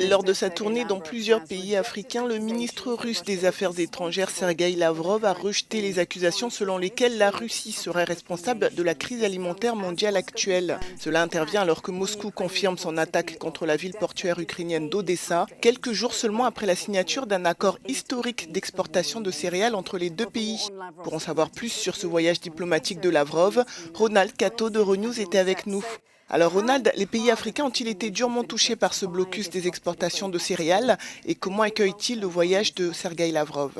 Lors de sa tournée dans plusieurs pays africains, le ministre russe des Affaires étrangères Sergueï Lavrov a rejeté les accusations selon lesquelles la Russie serait responsable de la crise alimentaire mondiale actuelle. Cela intervient alors que Moscou confirme son attaque contre la ville portuaire ukrainienne d'Odessa, quelques jours seulement après la signature d'un accord historique d'exportation de céréales entre les deux pays. Pour en savoir plus sur ce voyage diplomatique de Lavrov, Ronald Cato d'Euronews était avec nous. Alors Ronald, les pays africains ont-ils été durement touchés par ce blocus des exportations de céréales et comment accueillent-ils le voyage de Sergueï Lavrov?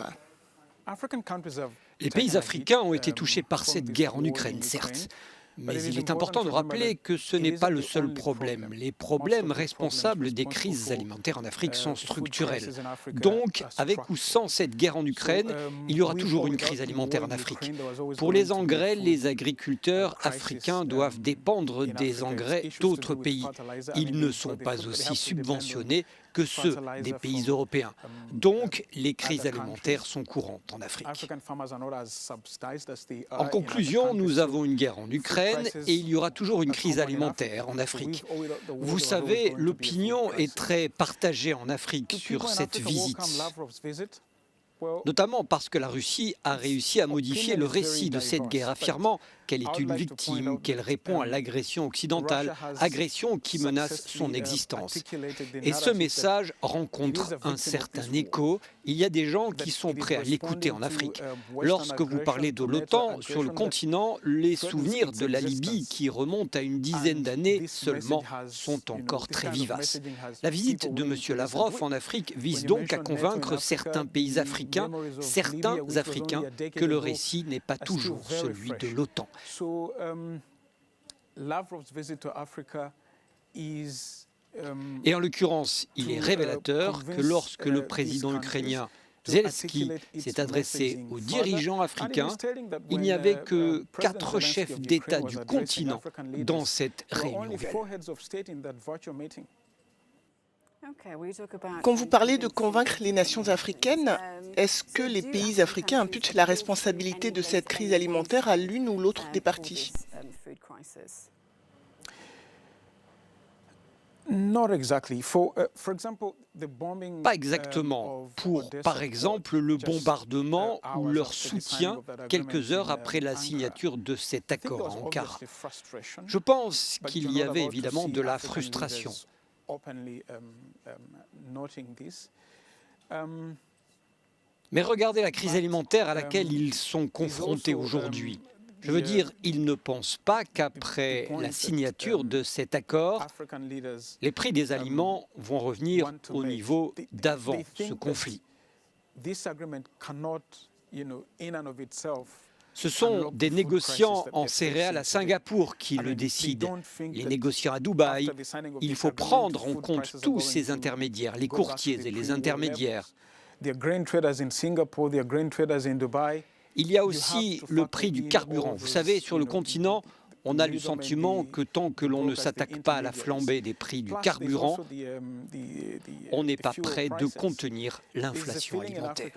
Les pays africains ont été touchés par cette guerre en Ukraine, certes. Mais il est important de rappeler que ce n'est pas le seul problème. Les problèmes responsables des crises alimentaires en Afrique sont structurels. Donc, avec ou sans cette guerre en Ukraine, il y aura toujours une crise alimentaire en Afrique. Pour les engrais, les agriculteurs africains doivent dépendre des engrais d'autres pays. Ils ne sont pas aussi subventionnés que ceux des pays européens. Donc, les crises alimentaires sont courantes en Afrique. En conclusion, nous avons une guerre en Ukraine et il y aura toujours une crise alimentaire en Afrique. Vous savez, l'opinion est très partagée en Afrique sur cette visite, notamment parce que la Russie a réussi à modifier le récit de cette guerre, affirmant qu'elle est une victime, qu'elle répond à l'agression occidentale, agression qui menace son existence. Et ce message rencontre un certain écho. Il y a des gens qui sont prêts à l'écouter en Afrique. Lorsque vous parlez de l'OTAN, sur le continent, les souvenirs de la Libye, qui remontent à une dizaine d'années seulement, sont encore très vivaces. La visite de M. Lavrov en Afrique vise donc à convaincre certains pays africains, que le récit n'est pas toujours celui de l'OTAN. Et en l'occurrence, il est révélateur que lorsque le président ukrainien Zelensky s'est adressé aux dirigeants africains, il n'y avait que 4 chefs d'État du continent dans cette réunion. Quand vous parlez de convaincre les nations africaines, est-ce que les pays africains imputent la responsabilité de cette crise alimentaire à l'une ou l'autre des parties? Pas exactement. Pour, par exemple, le bombardement ou leur soutien quelques heures après la signature de cet accord à Ankara. Je pense qu'il y avait évidemment de la frustration. Mais regardez la crise alimentaire à laquelle ils sont confrontés aujourd'hui. Je veux dire, ils ne pensent pas qu'après la signature de cet accord, les prix des aliments vont revenir au niveau d'avant ce conflit. Ce sont des négociants en céréales à Singapour qui le décident, les négociants à Dubaï. Il faut prendre en compte tous ces intermédiaires, les courtiers et les intermédiaires. Il y a aussi le prix du carburant. Vous savez, sur le continent, on a le sentiment que tant que l'on ne s'attaque pas à la flambée des prix du carburant, on n'est pas prêt de contenir l'inflation alimentaire.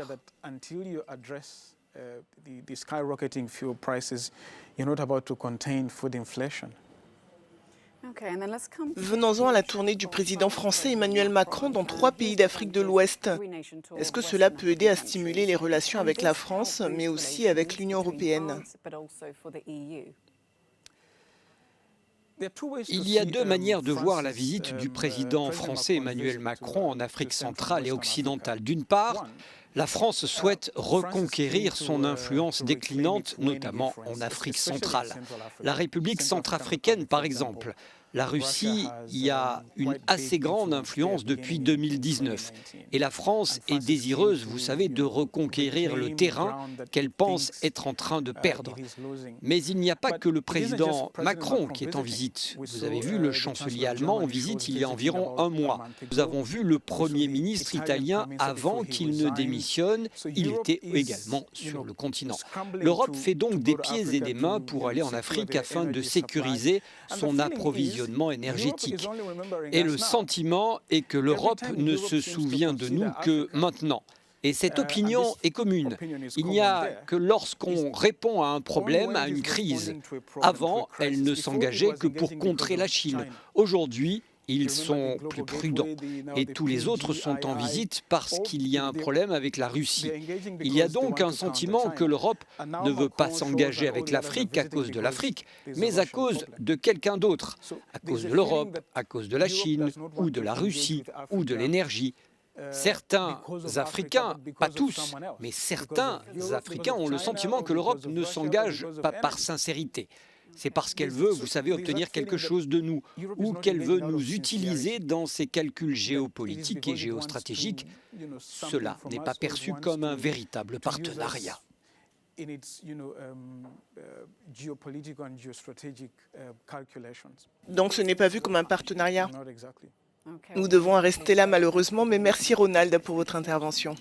Venons-en à la tournée du président français Emmanuel Macron dans 3 pays d'Afrique de l'Ouest. Est-ce que cela peut aider à stimuler les relations avec la France, mais aussi avec l'Union européenne? Il y a 2 manières de voir la visite du président français Emmanuel Macron en Afrique centrale et occidentale. D'une part, la France souhaite reconquérir son influence déclinante, notamment en Afrique centrale. La République centrafricaine, par exemple. La Russie y a une assez grande influence depuis 2019. Et la France est désireuse, vous savez, de reconquérir le terrain qu'elle pense être en train de perdre. Mais il n'y a pas que le président Macron qui est en visite. Vous avez vu le chancelier allemand en visite il y a environ un mois. Nous avons vu le Premier ministre italien avant qu'il ne démissionne. Il était également sur le continent. L'Europe fait donc des pieds et des mains pour aller en Afrique afin de sécuriser son approvisionnement énergétique. Et le sentiment est que l'Europe ne se souvient de nous que maintenant. Et cette opinion est commune. Il n'y a que lorsqu'on répond à un problème, à une crise. Avant, elle ne s'engageait que pour contrer la Chine. Aujourd'hui, Ils sont plus prudents et tous les autres sont en visite parce qu'il y a un problème avec la Russie. Il y a donc un sentiment que l'Europe ne veut pas s'engager avec l'Afrique à cause de l'Afrique, mais à cause de quelqu'un d'autre, à cause de l'Europe, à cause de la Chine ou de la Russie ou de l'énergie. Certains Africains, pas tous, mais certains Africains ont le sentiment que l'Europe ne s'engage pas par sincérité. C'est parce qu'elle veut, vous savez, obtenir quelque chose de nous ou qu'elle veut nous utiliser dans ses calculs géopolitiques et géostratégiques. Cela n'est pas perçu comme un véritable partenariat. Donc ce n'est pas vu comme un partenariat. Nous devons en rester là malheureusement, mais merci Ronald pour votre intervention.